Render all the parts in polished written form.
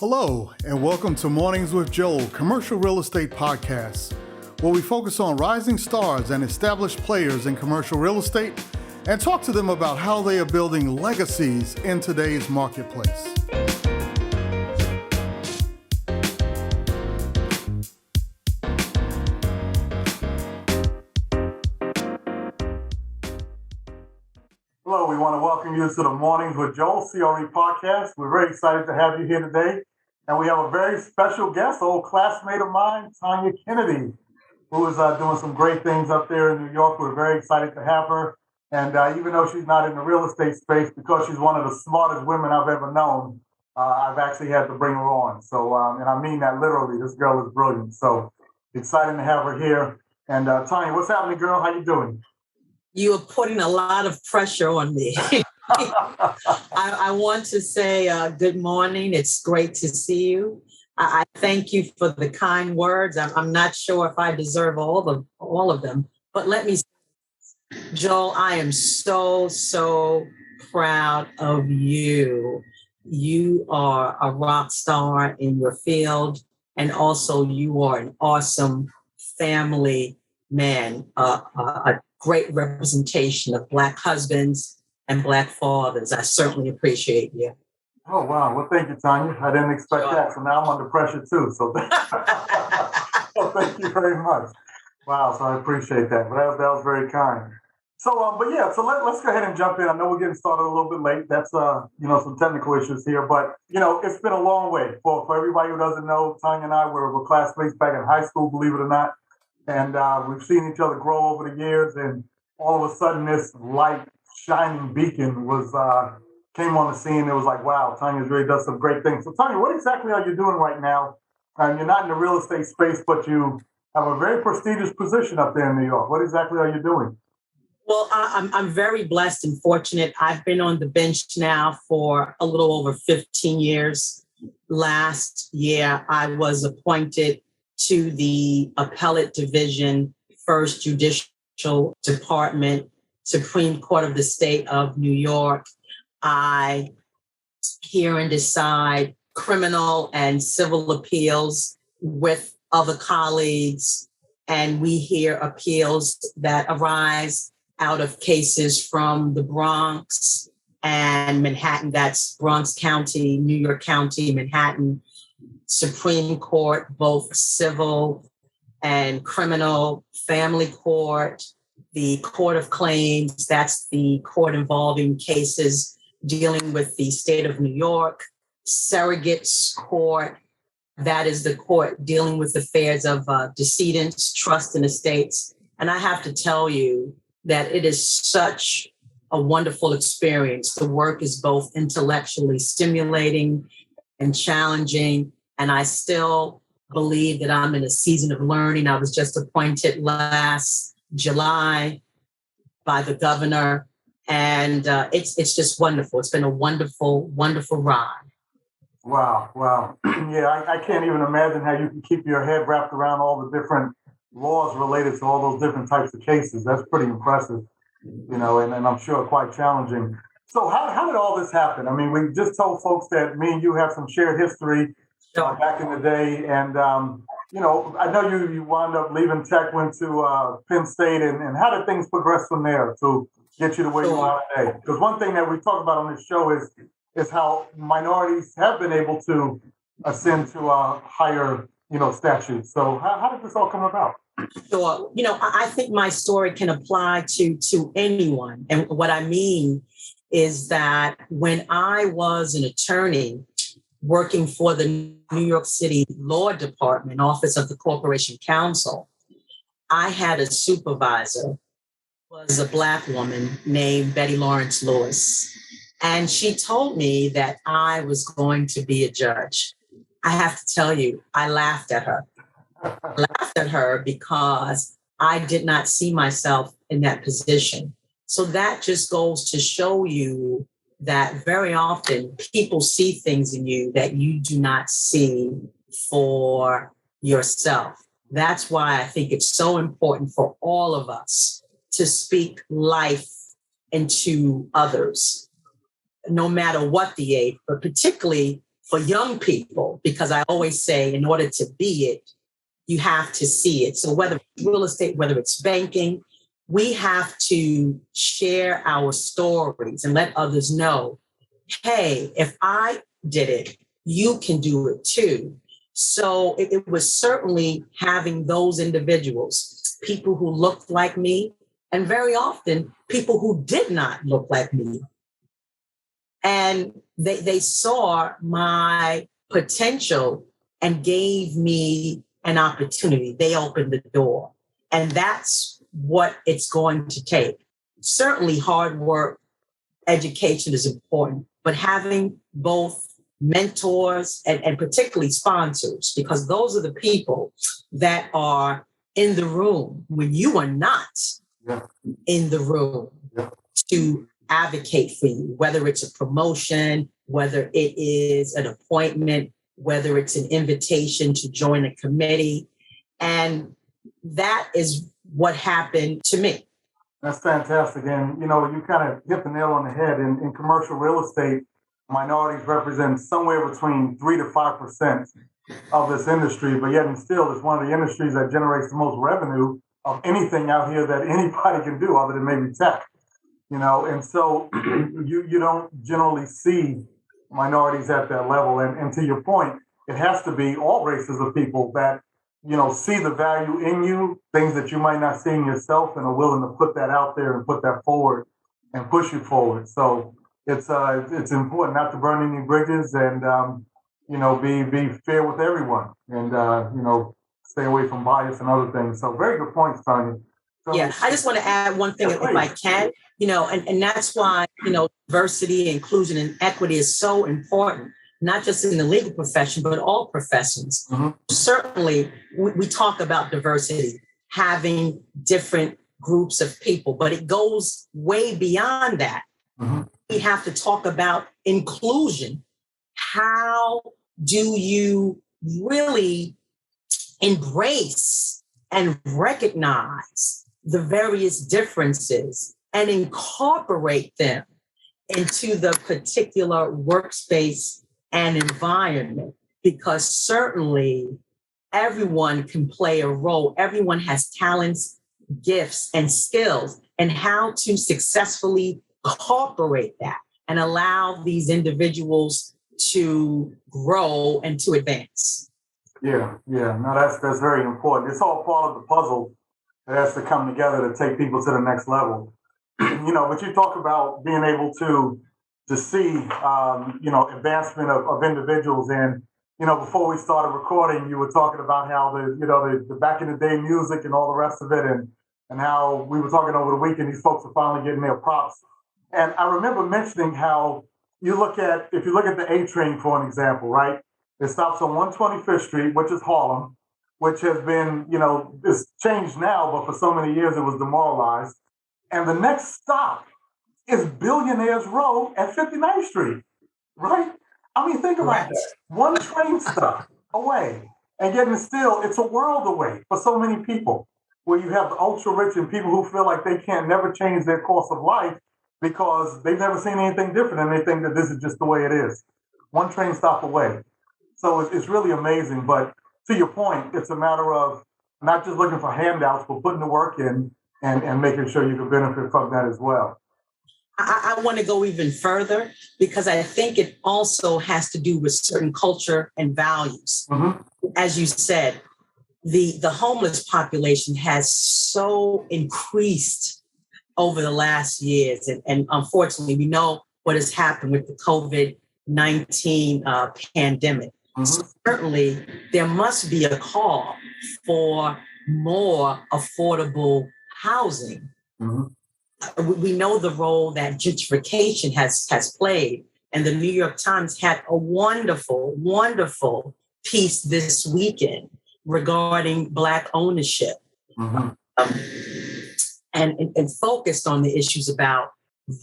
Hello, and welcome to Mornings with Joel, commercial real estate podcast, where we focus on rising stars and established players in commercial real estate and talk to them about how they are building legacies in today's marketplace. Hello, we want to welcome you to the Mornings with Joel CRE podcast. We're very excited to have you here today. And we have a very special guest, old classmate of mine, Tanya Kennedy, who is doing some great things up there in New York. We're very excited to have her. And even though she's not in the real estate space, because she's one of the smartest women I've ever known, I've actually had to bring her on. So, and I mean that literally, this girl is brilliant. So excited to have her here. And Tanya, what's happening, girl? How you doing? You are putting a lot of pressure on me. I want to say good morning. It's great to see you. I thank you for the kind words. I'm not sure if I deserve all of them, but let me say, Joel, I am so proud of you. You are a rock star in your field, and also you are an awesome family man, a great representation of Black husbands and Black fathers. I certainly appreciate you. Oh, wow. Well, thank you, Tanya. I didn't expect that. So now I'm under pressure too. So well, thank you very much. Wow. So I appreciate that. But that was very kind. So, so let's go ahead and jump in. I know we're getting started a little bit late. That's, some technical issues here, but, it's been a long way for everybody who doesn't know. Tanya and I were classmates back in high school, believe it or not. And we've seen each other grow over the years. And all of a sudden, this light shining beacon came on the scene. It was like, wow, Tanya's really does some great things. So, Tanya, what exactly are you doing right now? You're not in the real estate space, but you have a very prestigious position up there in New York. What exactly are you doing? Well, I'm very blessed and fortunate. I've been on the bench now for a little over 15 years. Last year, I was appointed to the Appellate Division, First Judicial Department, Supreme Court of the State of New York. I hear and decide criminal and civil appeals with other colleagues, and we hear appeals that arise out of cases from the Bronx and Manhattan. That's Bronx County, New York County, Manhattan, Supreme Court, both civil and criminal, family court, the Court of Claims, that's the court involving cases dealing with the state of New York, surrogates court, that is the court dealing with affairs of decedents, trust and estates. And I have to tell you that it is such a wonderful experience. The work is both intellectually stimulating and challenging. And I still believe that I'm in a season of learning. I was just appointed last July by the governor. And it's just wonderful. It's been a wonderful ride. Wow. Yeah, I can't even imagine how you can keep your head wrapped around all the different laws related to all those different types of cases. That's pretty impressive, and I'm sure quite challenging. So how did all this happen? I mean, we just told folks that me and you have some shared history back in the day. And, I know you wound up leaving tech, went to Penn State. And how did things progress from there to get you to where you are today? Because one thing that we talk about on this show is how minorities have been able to ascend to higher, statutes. So how did this all come about? Sure. I think my story can apply to anyone. And what I mean is that when I was an attorney working for the New York City Law Department, Office of the Corporation Counsel, I had a supervisor, was a Black woman named Betty Lawrence Lewis. And she told me that I was going to be a judge. I have to tell you, I laughed at her. I laughed at her because I did not see myself in that position. So that just goes to show you that very often people see things in you that you do not see for yourself. That's why I think it's so important for all of us to speak life into others, no matter what the age, but particularly for young people, because I always say in order to be it, you have to see it. So whether it's real estate, whether it's banking, we have to share our stories and let others know, hey, if I did it, you can do it too. So it was certainly having those individuals, people who looked like me, and very often people who did not look like me. And they saw my potential and gave me an opportunity. They opened the door. And that's what it's going to take. Certainly hard work, education is important, but having both mentors and particularly sponsors, because those are the people that are in the room when you are not in the room to advocate for you, whether it's a promotion, whether it is an appointment, whether it's an invitation to join a committee. And that is what happened to me. That's fantastic. And, you know, you kind of hit the nail on the head. In commercial real estate, minorities represent somewhere between 3 to 5% of this industry, but yet and still, it's one of the industries that generates the most revenue of anything out here that anybody can do other than maybe tech. You know, and so you don't generally see minorities at that level. And to your point, it has to be all races of people that, you know, see the value in you, things that you might not see in yourself, and are willing to put that out there and put that forward and push you forward. So it's important not to burn any bridges and, you know, be fair with everyone and, you know, stay away from bias and other things. So very good points, Tanya. So, yeah, I just want to add one thing if I can, you know, and that's why, you know, diversity, inclusion, and equity is so important, not just in the legal profession, but all professions. Mm-hmm. Certainly, we talk about diversity, having different groups of people, but it goes way beyond that. Mm-hmm. We have to talk about inclusion. How do you really embrace and recognize the various differences and incorporate them into the particular workspace and environment? Because certainly everyone can play a role. Everyone has talents, gifts, and skills, and how to successfully incorporate that and allow these individuals to grow and to advance. Yeah. No, that's very important. It's all part of the puzzle that has to come together to take people to the next level. You know, but you talk about being able to see, you know, advancement of individuals. And, you know, before we started recording, you were talking about how the back in the day music and all the rest of it, and how we were talking over the weekend, these folks are finally getting their props. And I remember mentioning how if you look at the A train, for an example, right? It stops on 125th Street, which is Harlem, which has been, you know, it's changed now, but for so many years it was demoralized. And the next stop is Billionaires Row at 59th Street, right? I mean, think about that. One train stop away, and yet still, it's a world away for so many people, where you have the ultra rich and people who feel like they can't never change their course of life because they've never seen anything different and they think that this is just the way it is. One train stop away. So it's really amazing. But to your point, it's a matter of not just looking for handouts, but putting the work in and making sure you can benefit from that as well. I want to go even further because I think it also has to do with certain culture and values. Mm-hmm. As you said, the homeless population has so increased over the last years. And unfortunately, we know what has happened with the COVID-19 pandemic. Mm-hmm. So certainly, there must be a call for more affordable housing. Mm-hmm. We know the role that gentrification has played. And the New York Times had a wonderful, wonderful piece this weekend regarding Black ownership. Mm-hmm. And focused on the issues about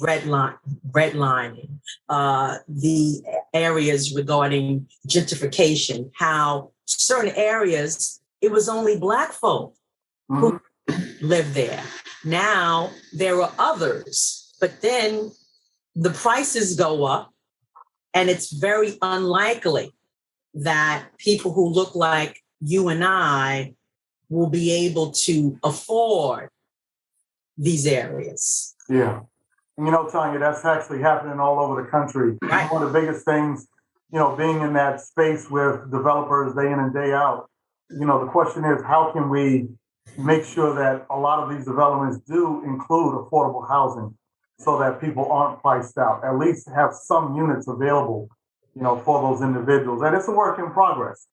redlining, the areas regarding gentrification, how certain areas, it was only Black folk who lived there. Now there are others, but then the prices go up And it's very unlikely that people who look like you and I will be able to afford these areas. Yeah. And Tanya, that's actually happening all over the country. Right. One of the biggest things, being in that space with developers day in and day out, the question is, how can we make sure that a lot of these developments do include affordable housing so that people aren't priced out, at least have some units available, for those individuals. And it's a work in progress.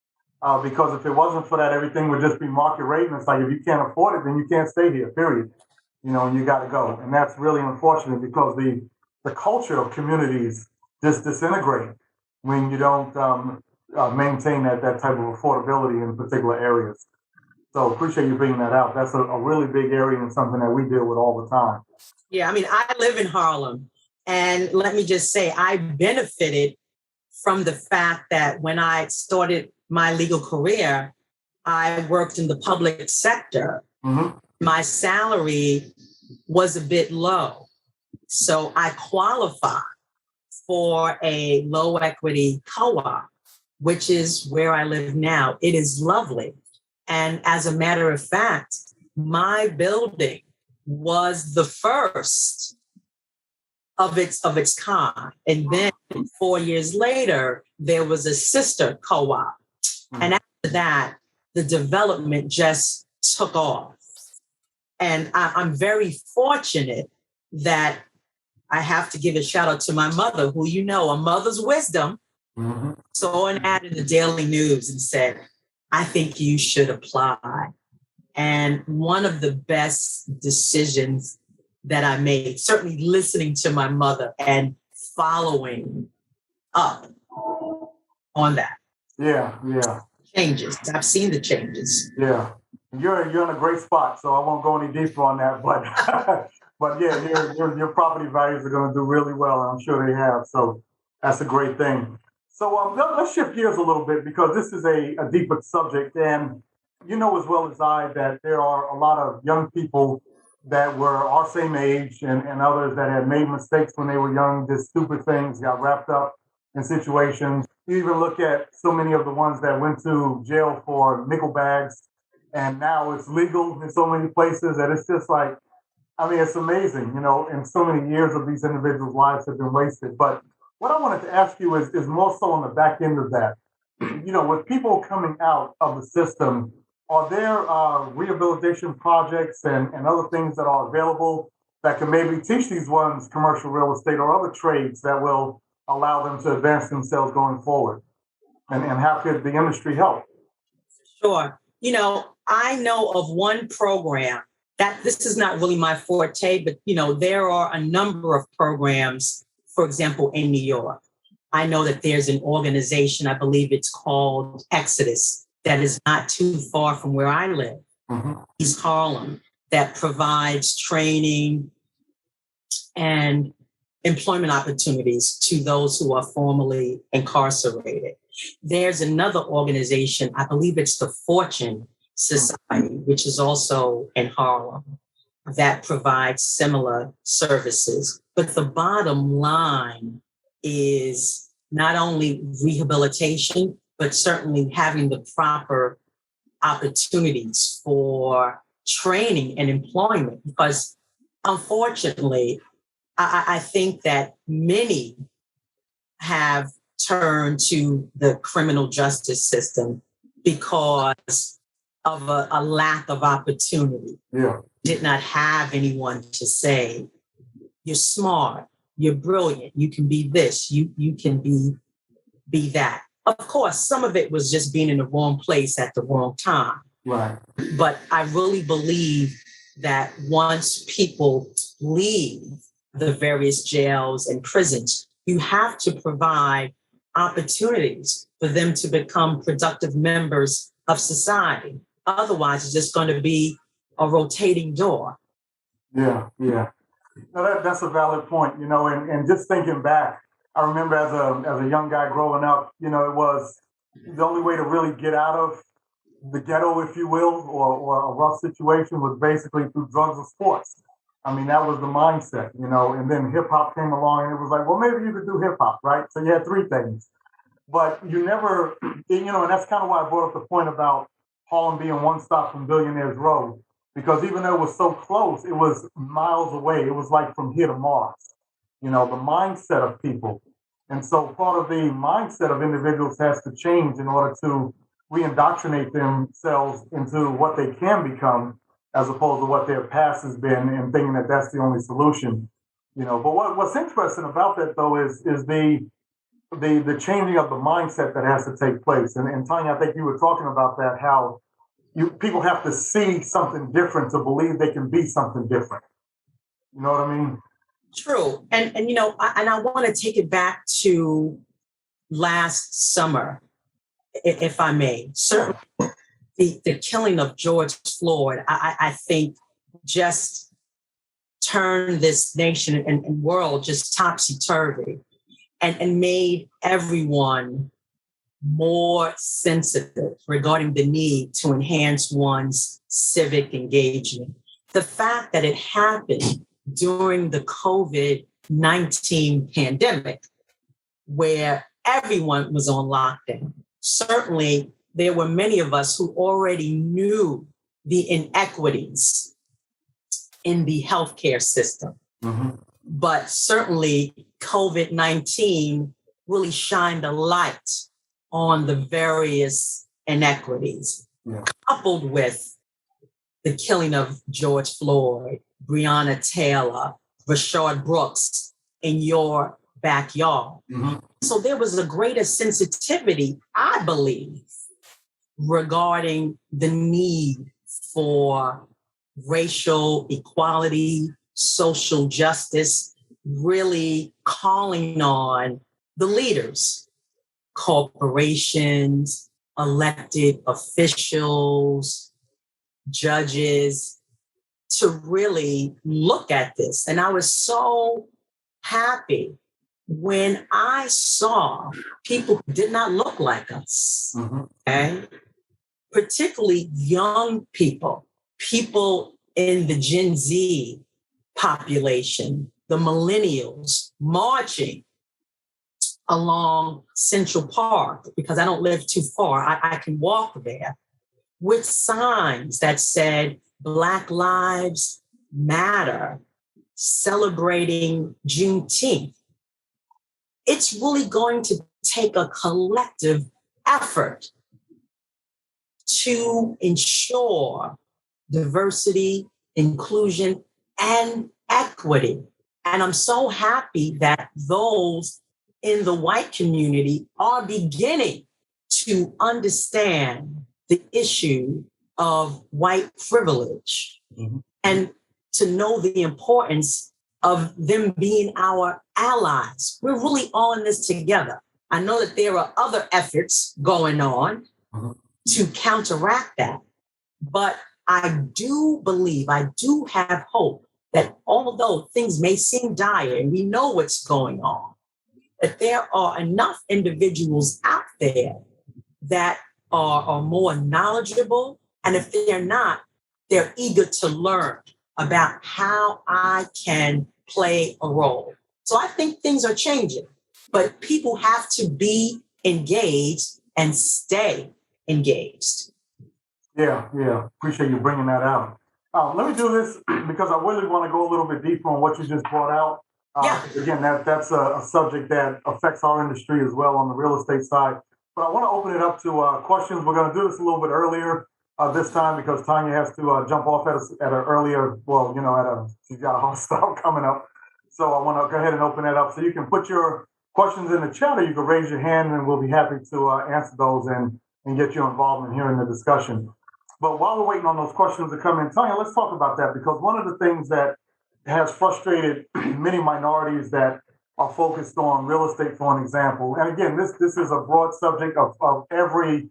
Because if it wasn't for that, everything would just be market rate. And it's like, if you can't afford it, then you can't stay here, period. And you got to go. And that's really unfortunate because the culture of communities just disintegrate when you don't maintain that type of affordability in particular areas. So appreciate you bringing that out. That's a really big area and something that we deal with all the time. Yeah, I mean, I live in Harlem. And let me just say, I benefited from the fact that when I started my legal career, I worked in the public sector. Mm-hmm. My salary was a bit low. So I qualified for a low equity co-op, which is where I live now. It is lovely. And as a matter of fact, my building was the first of its kind. And then 4 years later, there was a sister co-op. And after that, the development just took off. And I'm very fortunate that I have to give a shout out to my mother, who, a mother's wisdom, saw an ad in the Daily News and said, I think you should apply. And one of the best decisions that I made, certainly listening to my mother and following up on that. Yeah. Changes. I've seen the changes. Yeah. You're in a great spot, so I won't go any deeper on that. But but yeah, your property values are going to do really well, and I'm sure they have. So that's a great thing. So let's shift gears a little bit because this is a deeper subject, and you know as well as I that there are a lot of young people that were our same age and others that had made mistakes when they were young, did stupid things, got wrapped up in situations. You even look at so many of the ones that went to jail for nickel bags, and now it's legal in so many places that it's just like, I mean, it's amazing, and so many years of these individuals' lives have been wasted. But what I wanted to ask you is more so on the back end of that. With people coming out of the system, are there rehabilitation projects and other things that are available that can maybe teach these ones commercial real estate or other trades that will allow them to advance themselves going forward? And how could the industry help? Sure. I know of one program that this is not really my forte, but, there are a number of programs, for example, in New York. I know that there's an organization, I believe it's called Exodus, that is not too far from where I live, East Harlem, that provides training and employment opportunities to those who are formerly incarcerated. There's another organization, I believe it's the Fortune Society, which is also in Harlem, that provides similar services. But the bottom line is not only rehabilitation, but certainly having the proper opportunities for training and employment. Because unfortunately, I think that many have turned to the criminal justice system because of a lack of opportunity. Yeah. Did not have anyone to say, you're smart, you're brilliant, you can be this, you can be that. Of course, some of it was just being in the wrong place at the wrong time. Right. But I really believe that once people leave the various jails and prisons, you have to provide opportunities for them to become productive members of society. Otherwise, it's just going to be a rotating door. Yeah. No, that's a valid point, and just thinking back, I remember as a young guy growing up, it was the only way to really get out of the ghetto, if you will, or a rough situation was basically through drugs or sports. I mean, that was the mindset, and then hip hop came along and it was like, well, maybe you could do hip hop, right? So you had three things, but you never, and that's kind of why I brought up the point about Harlem being one stop from Billionaires Row, because even though it was so close, it was miles away. It was like from here to Mars, the mindset of people. And so part of the mindset of individuals has to change in order to re-indoctrinate themselves into what they can become, as opposed to what their past has been, and thinking that that's the only solution. But what's interesting about that though is the changing of the mindset that has to take place. And Tanya, I think you were talking about that, how people have to see something different to believe they can be something different. You know what I mean? True. And I want to take it back to last summer, if I may. Certainly the killing of George Floyd, I think just turned this nation and world just topsy-turvy and made everyone more sensitive regarding the need to enhance one's civic engagement. The fact that it happened during the COVID-19 pandemic, where everyone was on lockdown, certainly there were many of us who already knew the inequities in the healthcare system. Mm-hmm. But certainly COVID-19 really shined a light on the various inequities, coupled with the killing of George Floyd, Breonna Taylor, Rashard Brooks in your backyard. Mm-hmm. So there was a greater sensitivity, I believe, regarding the need for racial equality, social justice, really calling on the leaders, corporations, elected officials, judges, to really look at this. And I was so happy when I saw people who did not look like us, okay? Particularly young people in the Gen Z population, the millennials, marching along Central Park, because I don't live too far. I can walk there, with signs that said Black Lives Matter, celebrating Juneteenth. It's really going to take a collective effort to ensure diversity, inclusion, and equity. And I'm so happy that those in the white community are beginning to understand the issue of white privilege, and to know the importance of them being our allies. We're really all in this together. I know that there are other efforts going on to counteract that, but I do believe, I do have hope that although things may seem dire and we know what's going on, that there are enough individuals out there that are more knowledgeable. And if they're not, they're eager to learn about how I can play a role. So I think things are changing, but people have to be engaged and stay engaged. Yeah. Appreciate you bringing that out. Let me do this because I really want to go a little bit deeper on what you just brought out. Again, that's a subject that affects our industry as well on the real estate side. But I want to open it up to questions. We're going to do this a little bit earlier this time because Tanya has to jump off at an earlier, she's got a hard stop coming up. So I want to go ahead and open that up. So you can put your questions in the chat, or you can raise your hand and we'll be happy to answer those and get you involved in hearing the discussion. But while we're waiting on those questions to come in, Tanya, let's talk about that, because one of the things that has frustrated many minorities that are focused on real estate, for an example. And again, this is a broad subject of every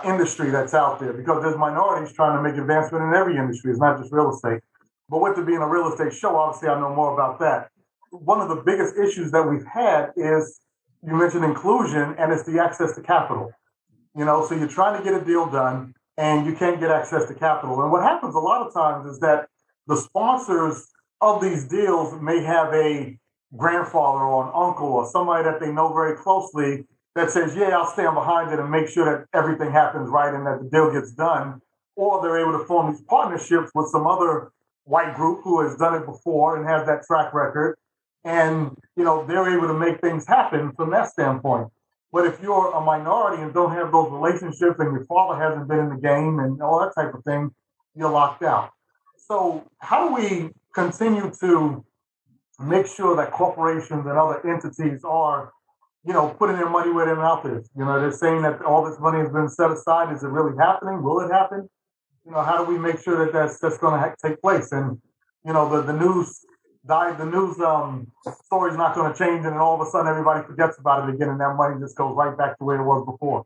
industry that's out there, because there's minorities trying to make advancement in every industry. It's not just real estate. But with it being a real estate show, obviously I know more about that. One of the biggest issues that we've had is, you mentioned inclusion, and it's the access to capital. So you're trying to get a deal done and you can't get access to capital. And what happens a lot of times is that the sponsors of these deals may have a grandfather or an uncle or somebody that they know very closely that says, yeah, I'll stand behind it and make sure that everything happens right and that the deal gets done. Or they're able to form these partnerships with some other white group who has done it before and has that track record. And, they're able to make things happen from that standpoint. But if you're a minority and don't have those relationships and your father hasn't been in the game and all that type of thing, you're locked out. So how do we continue to make sure that corporations and other entities are, putting their money where their mouth is? They're saying that all this money has been set aside. Is it really happening? Will it happen? How do we make sure that that's going to take place? And, the news died. The news story is not going to change. And then all of a sudden everybody forgets about it again. And that money just goes right back to where it was before.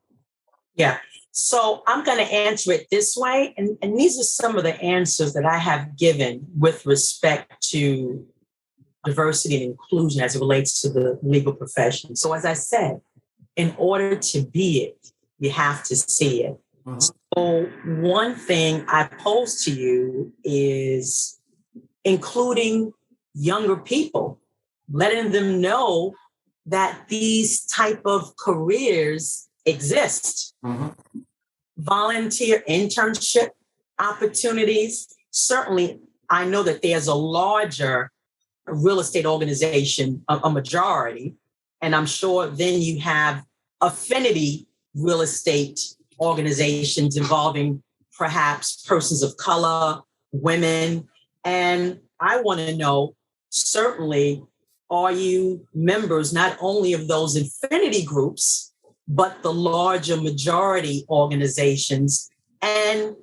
Yeah. So I'm going to answer it this way. And these are some of the answers that I have given with respect to diversity and inclusion as it relates to the legal profession. So as I said, in order to be it, you have to see it. Mm-hmm. So one thing I pose to you is including younger people, letting them know that these type of careers exist. Mm-hmm. Volunteer internship opportunities. Certainly, I know that there's a larger real estate organization, a majority, and I'm sure then you have affinity real estate organizations involving perhaps persons of color, women. And I want to know, certainly, are you members not only of those affinity groups, but the larger majority organizations, and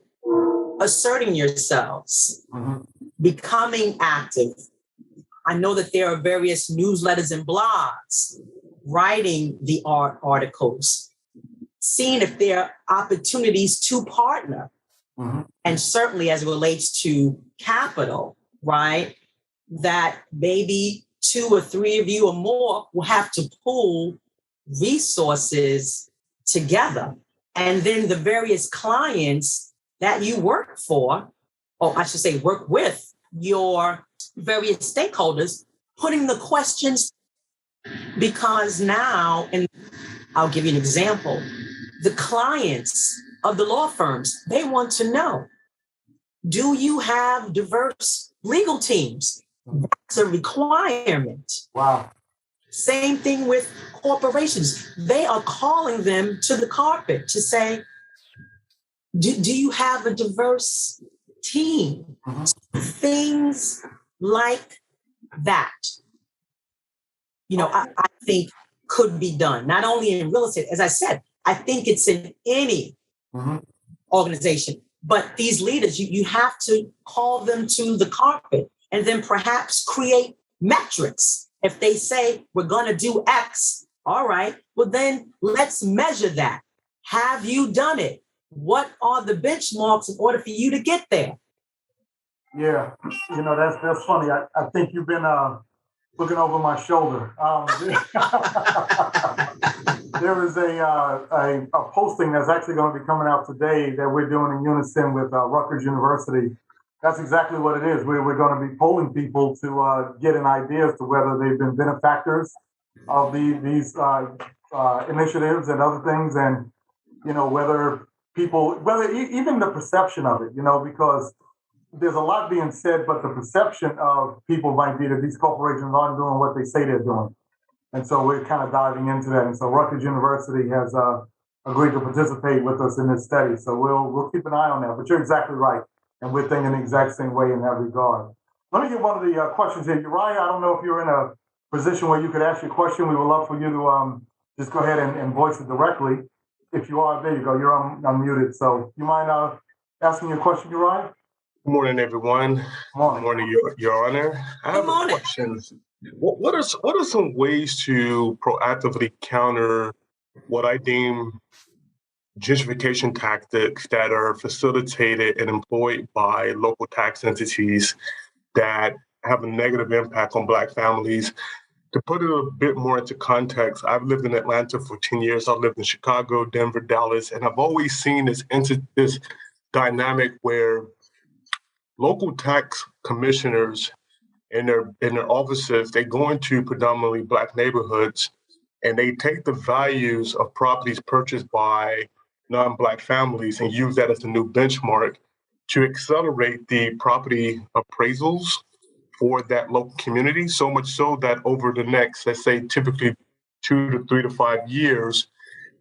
asserting yourselves, mm-hmm. becoming active. I know that there are various newsletters and blogs, writing the art articles, seeing if there are opportunities to partner. Mm-hmm. And certainly as it relates to capital, right, that maybe 2 or 3 of you or more will have to pool resources together. And then the various clients that you work for, or I should say work with, your various stakeholders, putting the questions, because now, and I'll give you an example, the clients of the law firms, they want to know, do you have diverse legal teams? That's a requirement. Wow. Same thing with corporations. They are calling them to the carpet to say, do you have a diverse team? Mm-hmm. Things like that, I think could be done, not only in real estate. As I said, I think it's in any mm-hmm. organization, but these leaders, you have to call them to the carpet and then perhaps create metrics. If they say we're going to do X, all right, well, then let's measure that. Have you done it? What are the benchmarks in order for you to get there? Yeah, that's funny. I think you've been looking over my shoulder. There is a posting that's actually going to be coming out today that we're doing in unison with Rutgers University. That's exactly what it is. We're going to be polling people to get an idea as to whether they've been benefactors of these initiatives and other things, and whether even the perception of it, because there's a lot being said, but the perception of people might be that these corporations aren't doing what they say they're doing. And so we're kind of diving into that. And so Rutgers University has agreed to participate with us in this study. So we'll keep an eye on that. But you're exactly right. And we're thinking the exact same way in that regard. Let me get one of the questions here. Uriah, I don't know if you're in a position where you could ask your question. We would love for you to just go ahead and voice it directly. If you are, there you go. You're unmuted. So you mind asking your question, Uriah? Good morning, everyone. Good morning, Your Honor. I have a question. What are some ways to proactively counter what I deem gentrification tactics that are facilitated and employed by local tax entities that have a negative impact on Black families? To put it a bit more into context, I've lived in Atlanta for 10 years. I've lived in Chicago, Denver, Dallas, and I've always seen this dynamic where local tax commissioners in their offices, they go into predominantly Black neighborhoods, and they take the values of properties purchased by non-Black families and use that as a new benchmark to accelerate the property appraisals for that local community, so much so that over the next, let's say, typically 2 to 3 to 5 years,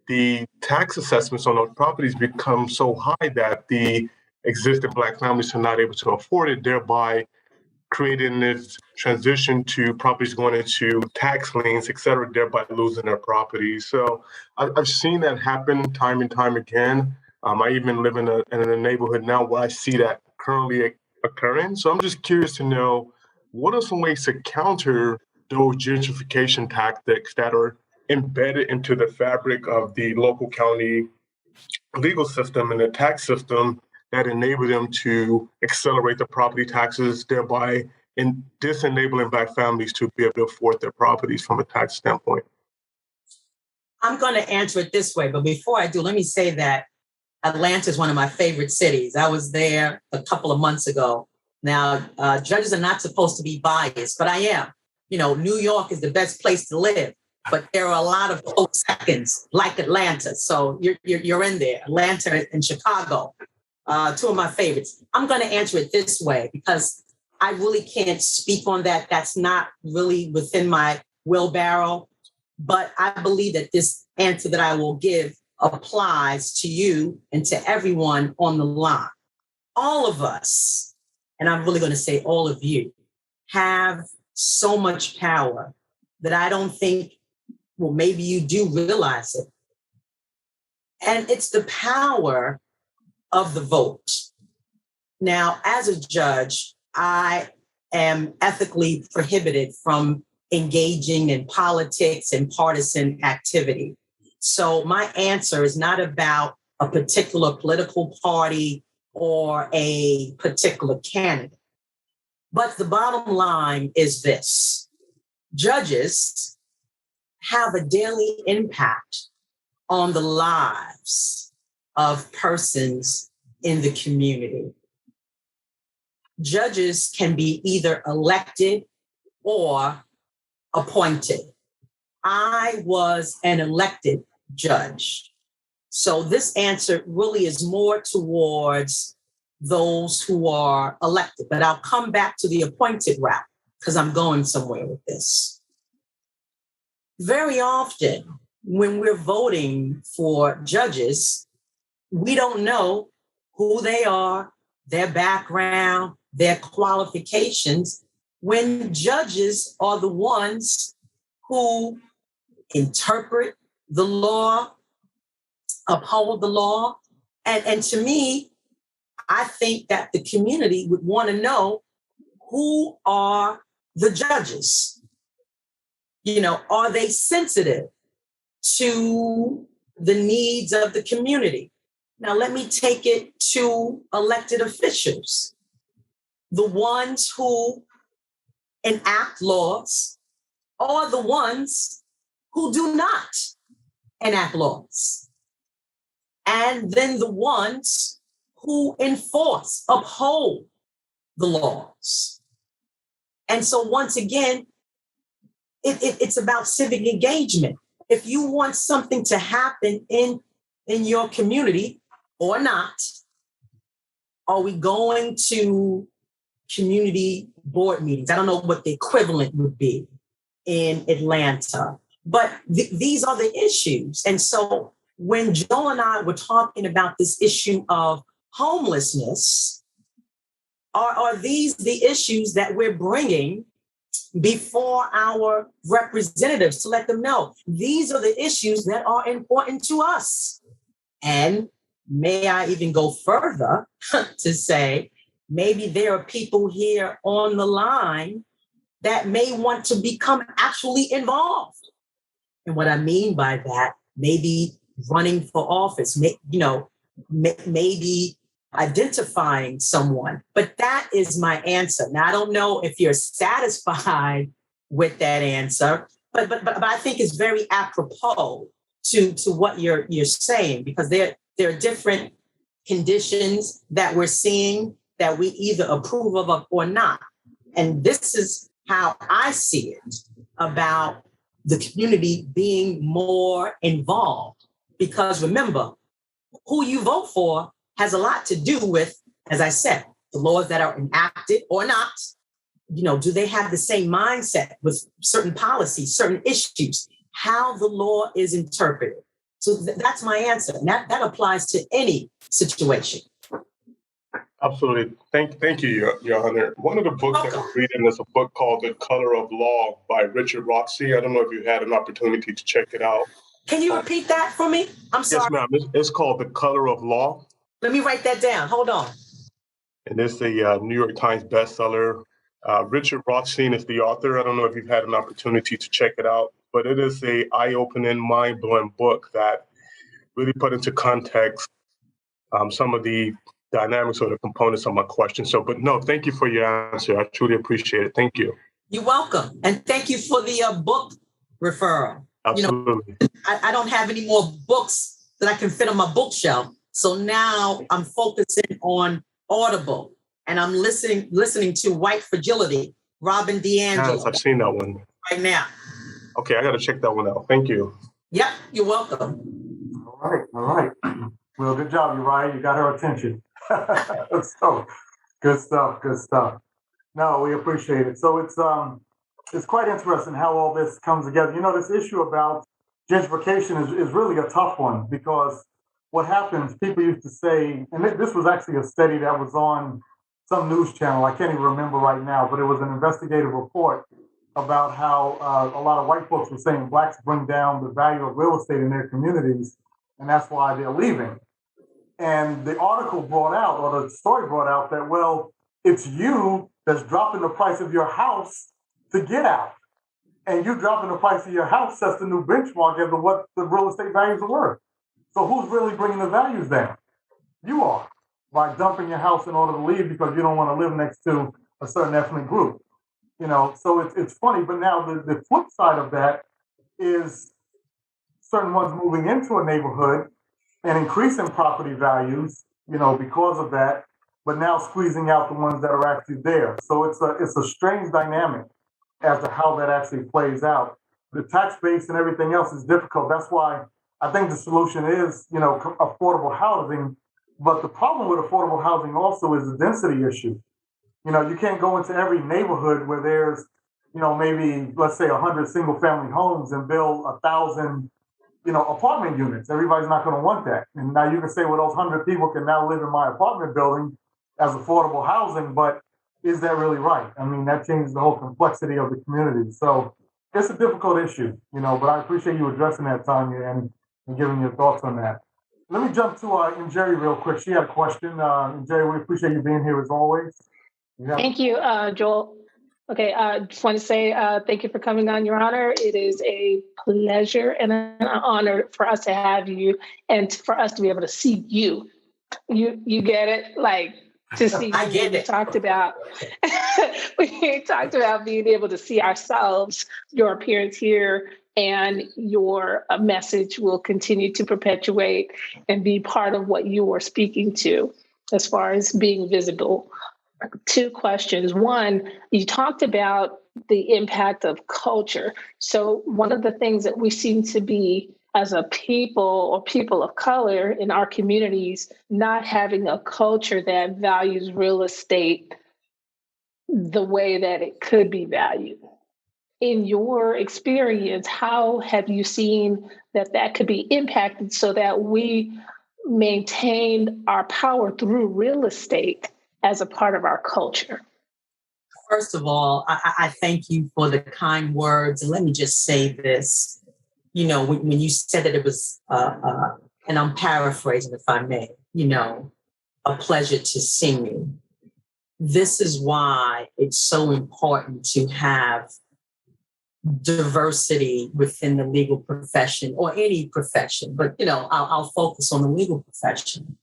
the tax assessments on those properties become so high that the existing Black families are not able to afford it, thereby creating this transition to properties going into tax liens, et cetera, thereby losing their properties. So I've seen that happen time and time again. I even live in a neighborhood now where I see that currently occurring. So I'm just curious to know, what are some ways to counter those gentrification tactics that are embedded into the fabric of the local county legal system and the tax system that enable them to accelerate the property taxes, thereby disenabling Black families to be able to afford their properties from a tax standpoint? I'm going to answer it this way, but before I do, let me say that Atlanta is one of my favorite cities. I was there a couple of months ago. Now, judges are not supposed to be biased, but I am. New York is the best place to live, but there are a lot of close seconds like Atlanta. So you're in there. Atlanta and Chicago, two of my favorites. I'm going to answer it this way because I really can't speak on that. That's not really within my wheelbarrow. But I believe that this answer that I will give applies to you and to everyone on the line. All of us, and I'm really going to say all of you, have so much power that I don't think, well, maybe you do realize it. And it's the power of the vote. Now, as a judge, I am ethically prohibited from engaging in politics and partisan activity. So my answer is not about a particular political party or a particular candidate. But the bottom line is this: judges have a daily impact on the lives of persons in the community. Judges can be either elected or appointed. I was an elected judge. So this answer really is more towards those who are elected, but I'll come back to the appointed route because I'm going somewhere with this. Very often when we're voting for judges, we don't know who they are, their background, their qualifications, when judges are the ones who interpret the law, uphold the law. And to me, I think that the community would want to know, who are the judges? Are they sensitive to the needs of the community? Now, let me take it to elected officials, the ones who enact laws, or the ones who do not enact laws. And then the ones who enforce, uphold the laws. And so once again, it's about civic engagement. If you want something to happen in your community or not, are we going to community board meetings? I don't know what the equivalent would be in Atlanta, but these are the issues. And so when Joe and I were talking about this issue of homelessness, are these the issues that we're bringing before our representatives to let them know these are the issues that are important to us? And may I even go further to say, maybe there are people here on the line that may want to become actually involved. And what I mean by that, maybe running for office, maybe identifying someone. But that is my answer. Now, I don't know if you're satisfied with that answer, but I think it's very apropos to what you're saying, because there are different conditions that we're seeing that we either approve of or not. And this is how I see it about the community being more involved. Because remember, who you vote for has a lot to do with, as I said, the laws that are enacted or not. Do they have the same mindset with certain policies, certain issues, how the law is interpreted? So that's my answer. And that applies to any situation. Absolutely. Thank you, Your Honor. One of the books that I'm reading is a book called The Color of Law by Richard Roxy. I don't know if you had an opportunity to check it out. Can you repeat that for me? I'm sorry. Yes, ma'am. It's called The Color of Law. Let me write that down. Hold on. And it's a New York Times bestseller. Richard Rothstein is the author. I don't know if you've had an opportunity to check it out, but it is a eye-opening, mind-blowing book that really put into context some of the dynamics or the components of my question. But no, thank you for your answer. I truly appreciate it. Thank you. You're welcome. And thank you for the book referral. Absolutely. I don't have any more books that I can fit on my bookshelf. So now I'm focusing on Audible, and I'm listening to White Fragility, Robin DiAngelo. Yes, I've seen that one. Right now. Okay, I got to check that one out. Thank you. Yep, you're welcome. All right. Well, good job, Uriah. You got her attention. So, good stuff. No, we appreciate it. So it's quite interesting how all this comes together. This issue about gentrification is really a tough one, because what happens, people used to say, and this was actually a study that was on some news channel, I can't even remember right now, but it was an investigative report about how a lot of white folks were saying blacks bring down the value of real estate in their communities, and that's why they're leaving. And the article brought out, or the story brought out, that, well, it's you that's dropping the price of your house to get out. And you dropping the price of your house sets the new benchmark as to what the real estate values are worth. So who's really bringing the values down? You are, by dumping your house in order to leave because you don't want to live next to a certain ethnic group. So it's funny, but now the flip side of that is certain ones moving into a neighborhood and increasing property values, because of that, but now squeezing out the ones that are actually there. So it's a strange dynamic as to how that actually plays out. The tax base and everything else is difficult. That's why I think the solution is, affordable housing. But the problem with affordable housing also is the density issue. You can't go into every neighborhood where there's, maybe, let's say 100 single family homes and build 1,000, apartment units. Everybody's not going to want that. And now you can say, well, those 100 people can now live in my apartment building as affordable housing, but is that really right? I mean, that changes the whole complexity of the community. So it's a difficult issue, but I appreciate you addressing that, Tanya, and giving your thoughts on that. Let me jump to Jerry real quick. She had a question. Jerry, we appreciate you being here as always. Thank you, Joel. Okay, I just want to say thank you for coming on, Your Honor. It is a pleasure and an honor for us to have you and for us to be able to see you. You get it? Like, to see I get it. We talked about being able to see ourselves, your appearance here, and your message will continue to perpetuate and be part of what you are speaking to as far as being visible. Two questions. One, you talked about the impact of culture. So one of the things that we seem to be as a people or people of color in our communities, not having a culture that values real estate the way that it could be valued. In your experience, how have you seen that could be impacted so that we maintain our power through real estate as a part of our culture? First of all, I thank you for the kind words. And let me just say this. When you said that it was, and I'm paraphrasing if I may, a pleasure to sing you. This is why it's so important to have diversity within the legal profession or any profession, but, I'll focus on the legal profession.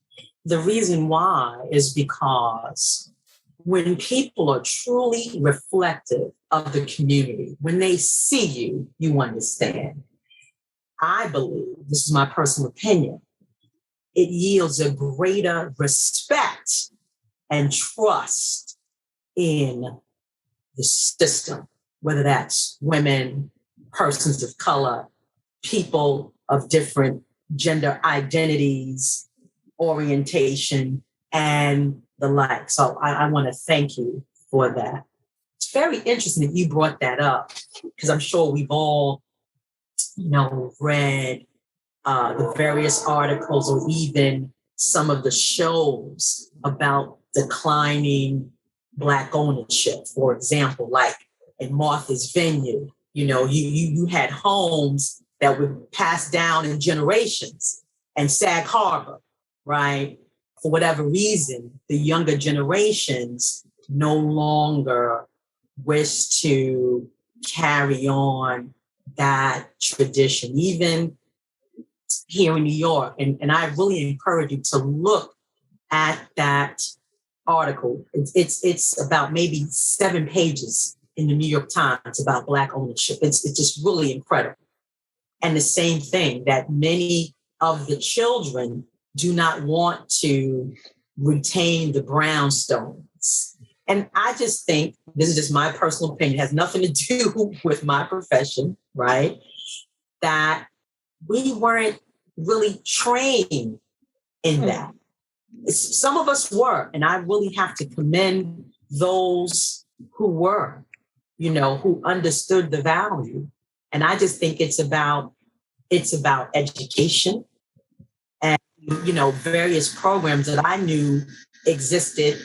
The reason why is because when people are truly reflective of the community, when they see you, you understand. I believe, this is my personal opinion, it yields a greater respect and trust in the system, whether that's women, persons of color, people of different gender identities, orientation, and the like. So I want to thank you for that. It's very interesting that you brought that up, because I'm sure we've all, read the various articles or even some of the shows about declining Black ownership. For example, like in Martha's Vineyard, you had homes that were passed down in generations, and Sag Harbor, right? For whatever reason, the younger generations no longer wish to carry on that tradition, even here in New York. And I really encourage you to look at that article. It's about maybe 7 pages in the New York Times about Black ownership. It's just really incredible. And the same thing, that many of the children do not want to retain the brownstones. And I just think, this is just my personal opinion, has nothing to do with my profession, right? That we weren't really trained in that. Some of us were, and I really have to commend those who were, who understood the value. And I just think it's about education and, various programs that I knew existed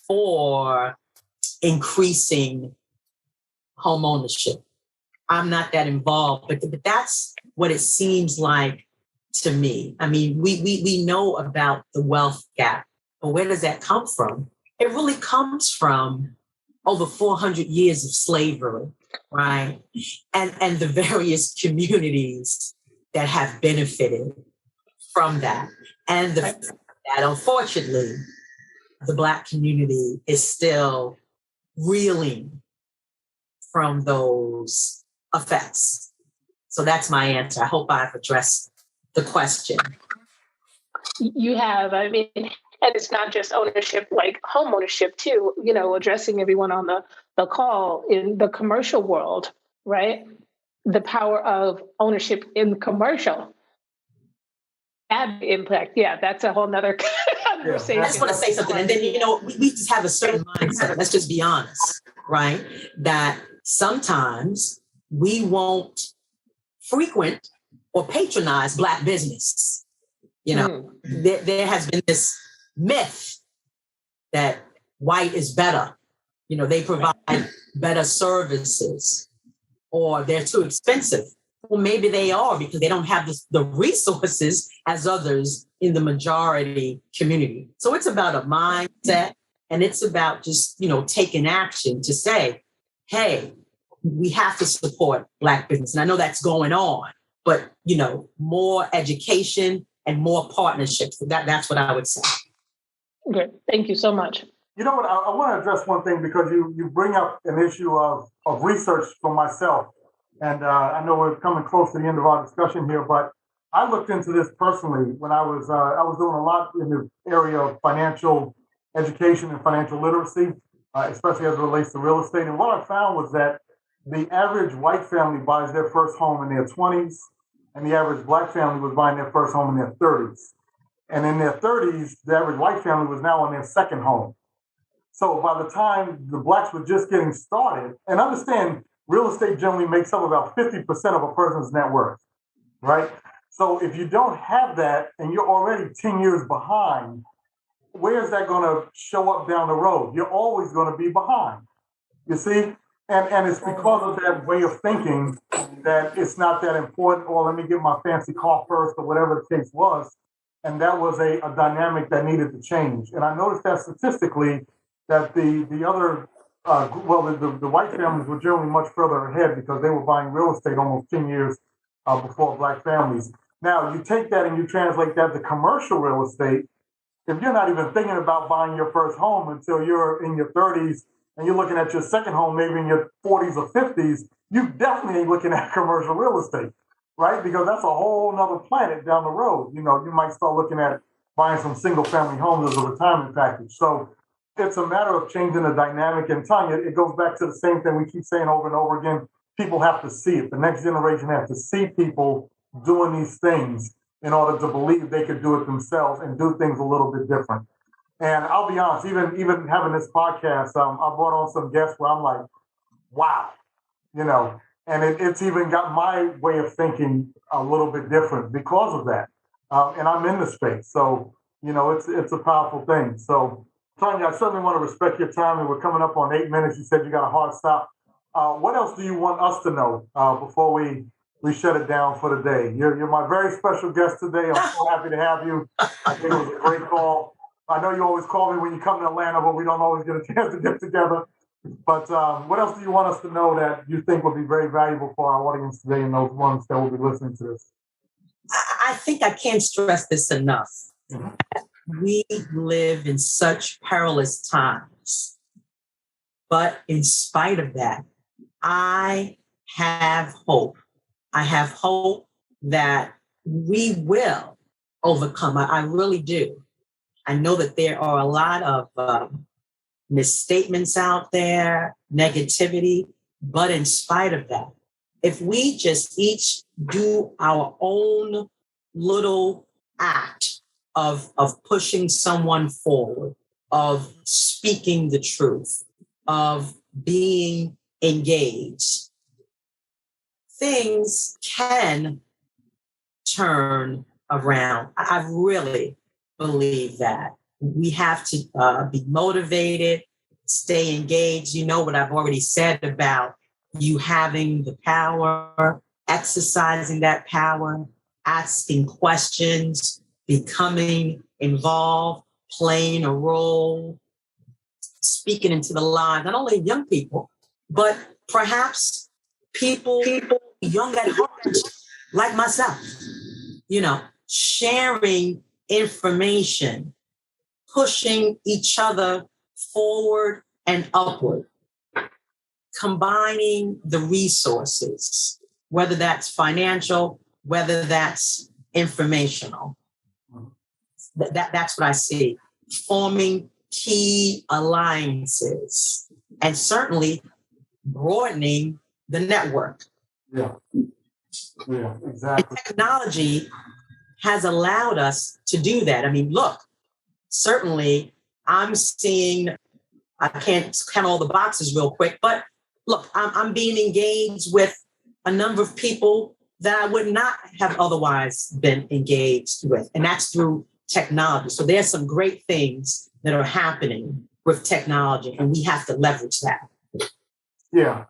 for increasing home ownership. I'm not that involved, but that's what it seems like to me. I mean, we know about the wealth gap, but where does that come from? It really comes from over 400 years of slavery, right? And the various communities that have benefited from that. And that unfortunately, the Black community is still reeling from those effects. So that's my answer. I hope I've addressed the question. You have. I mean, and it's not just ownership, like home ownership too, addressing everyone on the call in the commercial world, right? The power of ownership in commercial. Have impact. Yeah, that's a whole nother conversation. I just want to say something. And then, we just have a certain mindset. Let's just be honest, right? That sometimes we won't frequent or patronize Black business. There has been this myth that white is better. They provide better services, or they're too expensive. Well, maybe they are, because they don't have the resources as others in the majority community. So it's about a mindset, and it's about just, taking action to say, hey, we have to support Black business. And I know that's going on, but, more education and more partnerships. That's what I would say. Okay, thank you so much. You know what, I want to address one thing, because you bring up an issue of research for myself. And I know we're coming close to the end of our discussion here, but I looked into this personally when I was doing a lot in the area of financial education and financial literacy, especially as it relates to real estate. And what I found was that the average white family buys their first home in their 20s, and the average Black family was buying their first home in their 30s. And in their 30s, the average white family was now on their second home. So by the time the Blacks were just getting started, and understand, real estate generally makes up about 50% of a person's net worth, right? So if you don't have that and you're already 10 years behind, where is that going to show up down the road? You're always going to be behind, you see? And it's because of that way of thinking that it's not that important, or let me get my fancy car first, or whatever the case was. And that was a dynamic that needed to change. And I noticed that statistically, that the other, the white families were generally much further ahead, because they were buying real estate almost 10 years before Black families. Now, you take that and you translate that to commercial real estate. If you're not even thinking about buying your first home until you're in your 30s, and you're looking at your second home maybe in your 40s or 50s, you definitely ain't looking at commercial real estate, right? Because that's a whole nother planet down the road. You might start looking at buying some single family homes as a retirement package. So it's a matter of changing the dynamic. And Tanya, it goes back to the same thing we keep saying over and over again. People have to see it. The next generation has to see people doing these things in order to believe they could do it themselves and do things a little bit different. And I'll be honest, even having this podcast, I brought on some guests where I'm like, wow, and it's even got my way of thinking a little bit different because of that. And I'm in the space. So, it's a powerful thing. So, Tanya, I certainly want to respect your time. And we're coming up on 8 minutes. You said you got a hard stop. What else do you want us to know before we shut it down for the day? You're my very special guest today. I'm so happy to have you. I think it was a great call. I know you always call me when you come to Atlanta, but we don't always get a chance to get together. But what else do you want us to know that you think would be very valuable for our audience today and those ones that will be listening to this? I think I can't stress this enough. Mm-hmm. We live in such perilous times. But in spite of that, I have hope. I have hope that we will overcome. I really do. I know that there are a lot of misstatements out there, negativity, but in spite of that, if we just each do our own little act of pushing someone forward, of speaking the truth, of being engaged, things can turn around. I really believe that. We have to be motivated, stay engaged. You know what I've already said about you having the power, exercising that power, asking questions, becoming involved, playing a role, speaking into the lives, not only young people, but perhaps people young at heart, like myself, sharing information, pushing each other forward and upward, combining the resources, whether that's financial, whether that's informational. That's what I see. Forming key alliances and certainly broadening the network. Yeah, exactly. And technology has allowed us to do that. I mean, look, certainly I'm seeing, I can't count all the boxes real quick, but look, I'm being engaged with a number of people that I would not have otherwise been engaged with. And that's through technology. So there's some great things that are happening with technology, and we have to leverage that. Yeah,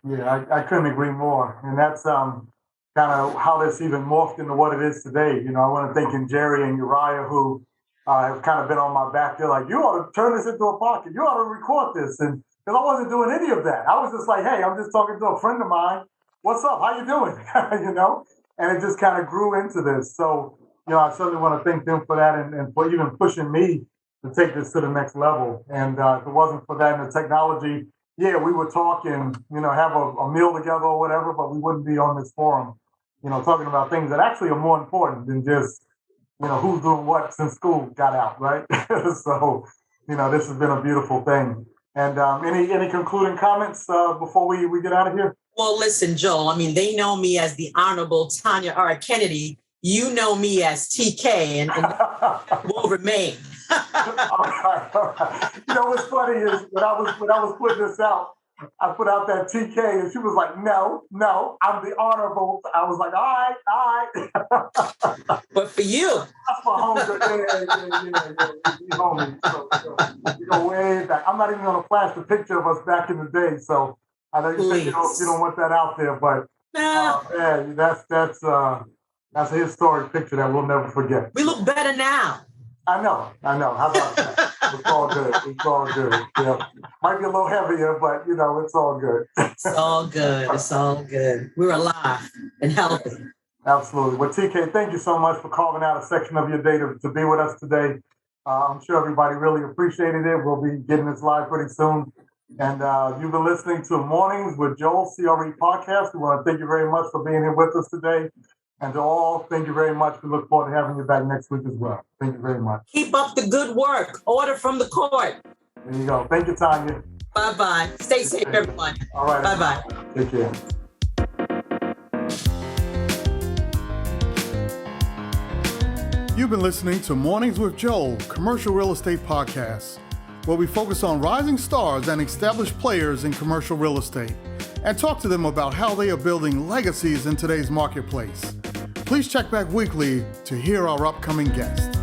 I couldn't agree more. And that's kind of how this even morphed into what it is today. I want to thank Jerry and Uriah, who have kind of been on my back. They're like, you ought to turn this into a podcast. You ought to record this. And because I wasn't doing any of that. I was just like, hey, I'm just talking to a friend of mine. What's up? How you doing? And it just kind of grew into this. So, I certainly want to thank them for that and for even pushing me to take this to the next level. And if it wasn't for that and the technology, we would talk and, have a meal together or whatever, but we wouldn't be on this forum, talking about things that actually are more important than just, who's doing what since school got out, right? So, this has been a beautiful thing. And any concluding comments before we get out of here? Well, listen, Joel, I mean, they know me as the Honorable Tanya R. Kennedy. You know me as TK, and will remain. All right. What's funny is when I was putting this out, I put out that TK, and she was like, "No, I'm the Honorable." I was like, "All right." But for you, that's my homie. Yeah, homie. So, you go way back. I'm not even going to flash the picture of us back in the day. So I know you said you don't want that out there, but that's a historic picture that we'll never forget. We look better now. I know. How about that? It's all good. Yeah. Might be a little heavier, but it's all good. It's all good. We're alive and healthy. Absolutely. Well, TK, thank you so much for carving out a section of your day to be with us today. I'm sure everybody really appreciated it. We'll be getting this live pretty soon. And you've been listening to Mornings with Joel, CRE Podcast. We want to thank you very much for being here with us today. And to all, thank you very much. We look forward to having you back next week as well. Thank you very much. Keep up the good work. Order from the court. There you go. Thank you, Tanya. Bye-bye. Stay safe, everyone. All right. Bye-bye. Take care. You've been listening to Mornings with Joel, Commercial Real Estate Podcast, where we focus on rising stars and established players in commercial real estate and talk to them about how they are building legacies in today's marketplace. Please check back weekly to hear our upcoming guests.